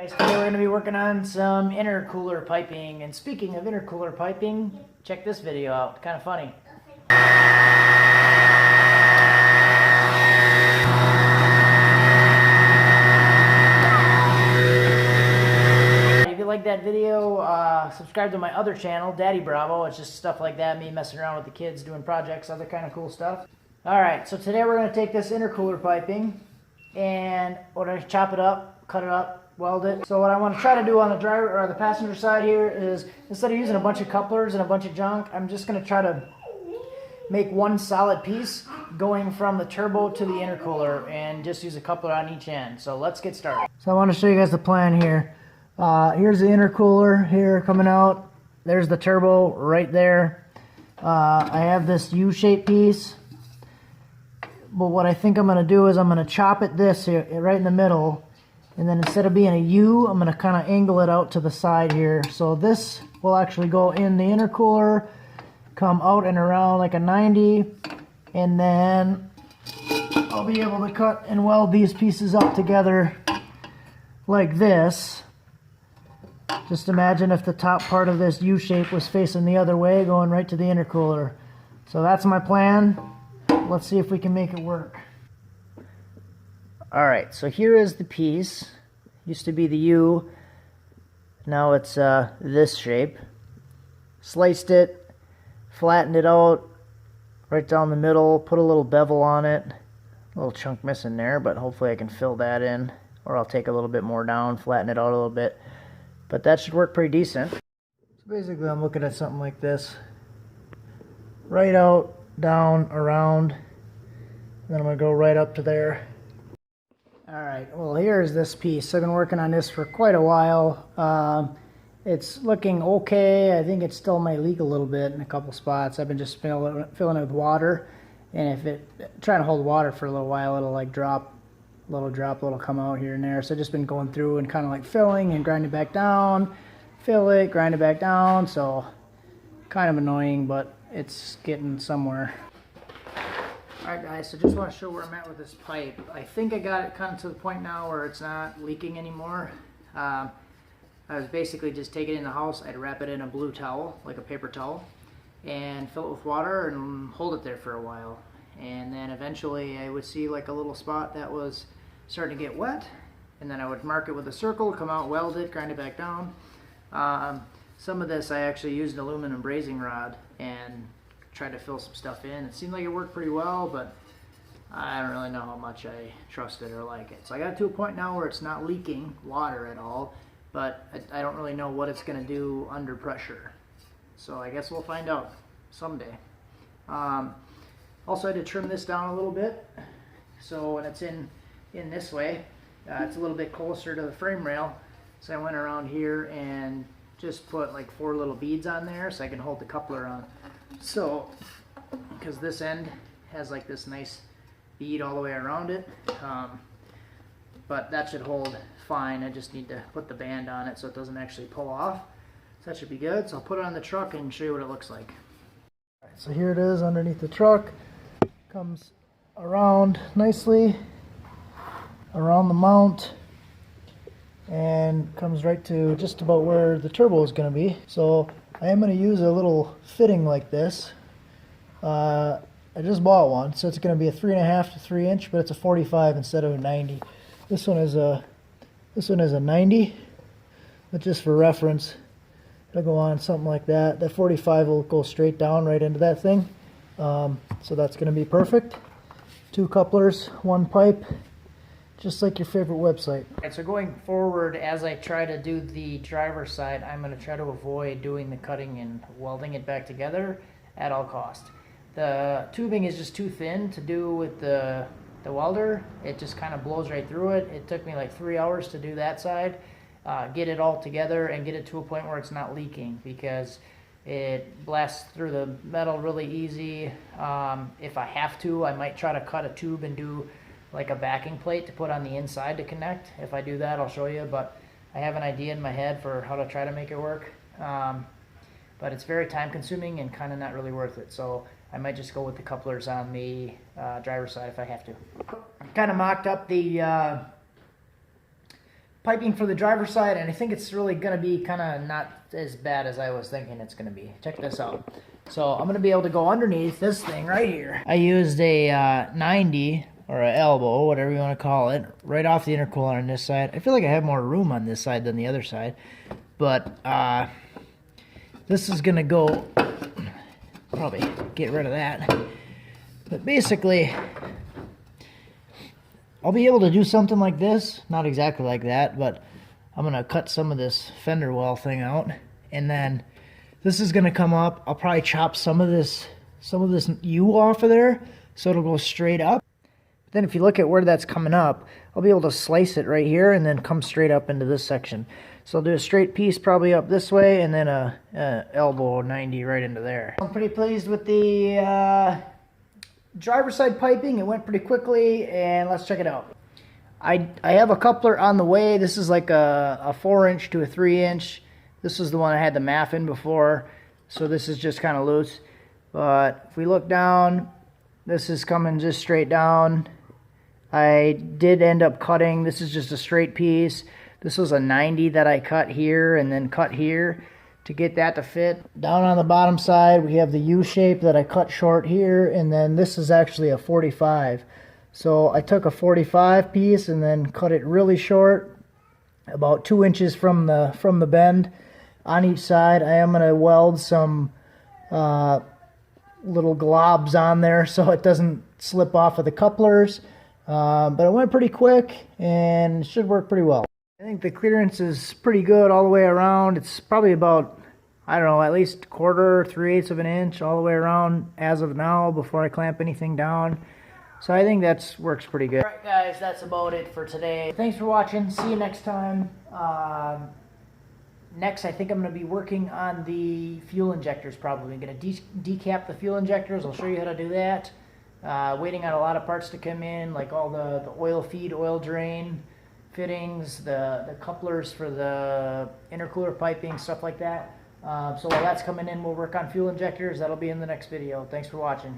Guys, today we're going to be working on some intercooler piping. And speaking of intercooler piping, check this video out. Kind of funny. If you like that video, subscribe to my other channel, Daddy Bravo. It's just stuff like that, me messing around with the kids, doing projects, other kind of cool stuff. Alright, so today we're going to take this intercooler piping and we're going to chop it up, cut it up, weld it. So what I want to try to do on the driver or the passenger side here is, instead of using a bunch of couplers and a bunch of junk, I'm just going to try to make one solid piece going from the turbo to the intercooler and just use a coupler on each end. So let's get started. So I want to show you guys the plan here. Here's the intercooler here coming out. There's the turbo right there. I have this U-shaped piece. But what I think I'm going to do is I'm going to chop it this here, right in the middle. And then instead of being a U, I'm going to kind of angle it out to the side here. So this will actually go in the intercooler, come out and around like a 90. And then I'll be able to cut and weld these pieces up together like this. Just imagine if the top part of this U shape was facing the other way, going right to the intercooler. So that's my plan. Let's see if we can make it work. Alright, so here is the piece. Used to be the U. Now it's this shape. Sliced it, flattened it out right down the middle, put a little bevel on it. A little chunk missing there, but hopefully I can fill that in. Or I'll take a little bit more down, flatten it out a little bit. But that should work pretty decent. So basically I'm looking at something like this. Right out, down, around. Then I'm going to go right up to there. Alright, well here's this piece. I've been working on this for quite a while. It's looking okay. I think it still might leak a little bit in a couple spots. I've been just filling it with water. And if trying to hold water for a little while, it'll like drop, little come out here and there. So I've just been going through and kind of like filling and grinding back down. Fill it, grind it back down. So kind of annoying, but it's getting somewhere. Alright guys, so just want to show where I'm at with this pipe. I think I got it kind of to the point now where it's not leaking anymore. I was basically just take it in the house, I'd wrap it in a blue towel, like a paper towel, and fill it with water and hold it there for a while. And then eventually I would see like a little spot that was starting to get wet, and then I would mark it with a circle, come out, weld it, grind it back down. Some of this I actually used an aluminum brazing rod and tried to fill some stuff in. It seemed like it worked pretty well, but I don't really know how much I trust it or like it. So I got to a point now where it's not leaking water at all, but I don't really know what it's going to do under pressure. So I guess we'll find out someday. Also I had to trim this down a little bit, so when it's in this way, it's a little bit closer to the frame rail. So I went around here and just put like 4 little beads on there so I can hold the coupler on. So, because this end has like this nice bead all the way around it, but that should hold fine. I just need to put the band on it so it doesn't actually pull off. So that should be good. So I'll put it on the truck and show you what it looks like. All right, so here it is underneath the truck. Comes around nicely around the mount and comes right to just about where the turbo is going to be. So I am going to use a little fitting like this. I just bought one, so it's going to be a 3.5 to 3 inch, but it's a 45 instead of a 90. This one is a 90, but just for reference, it'll go on something like that. That 45 will go straight down right into that thing. So that's going to be perfect. 2 couplers, 1 pipe, just like your favorite website. Alright, so going forward, as I try to do the driver's side, I'm going to try to avoid doing the cutting and welding it back together at all cost. The tubing is just too thin to do with the welder. It just kind of blows right through it. It took me like 3 hours to do that side, get it all together and get it to a point where it's not leaking, because it blasts through the metal really easy. If I have to, I might try to cut a tube and do like a backing plate to put on the inside to connect. If I do that, I'll show you, but I have an idea in my head for how to try to make it work. But it's very time consuming and kind of not really worth it. So I might just go with the couplers on the driver's side if I have to. I kind of mocked up the piping for the driver's side, and I think it's really going to be kind of not as bad as I was thinking it's going to be. Check this out. So I'm going to be able to go underneath this thing right here. I used a 90 or an elbow, whatever you want to call it, right off the intercooler on this side. I feel like I have more room on this side than the other side, but this is going to go, probably get rid of that. But basically, I'll be able to do something like this, not exactly like that, but I'm going to cut some of this fender well thing out, and then this is going to come up. I'll probably chop some of this U off of there so it'll go straight up. But then if you look at where that's coming up, I'll be able to slice it right here and then come straight up into this section. So I'll do a straight piece probably up this way, and then a elbow 90 right into there. I'm pretty pleased with the driver's side piping. It went pretty quickly, and let's check it out. I have a coupler on the way. This is like a 4-inch to a 3-inch. This is the one I had the MAF in before, so this is just kind of loose. But if we look down, this is coming just straight down. I did end up cutting. This is just a straight piece. This was a 90 that I cut here and then cut here to get that to fit. Down on the bottom side, we have the U shape that I cut short here, and then this is actually a 45. So I took a 45 piece and then cut it really short, about 2 inches from the bend on each side. I am going to weld some little globs on there so it doesn't slip off of the couplers. But it went pretty quick and should work pretty well. I think the clearance is pretty good all the way around. It's probably about, I don't know, at least 1/4, 3/8 of an inch all the way around as of now before I clamp anything down. So I think that works pretty good. Alright guys, that's about it for today. Thanks for watching. See you next time. Next, I think I'm going to be working on the fuel injectors probably. I'm going to decap the fuel injectors. I'll show you how to do that. Waiting on a lot of parts to come in, like all the oil feed, oil drain fittings, the couplers for the intercooler piping, stuff like that. So while that's coming in, we'll work on fuel injectors. That'll be in the next video. Thanks for watching.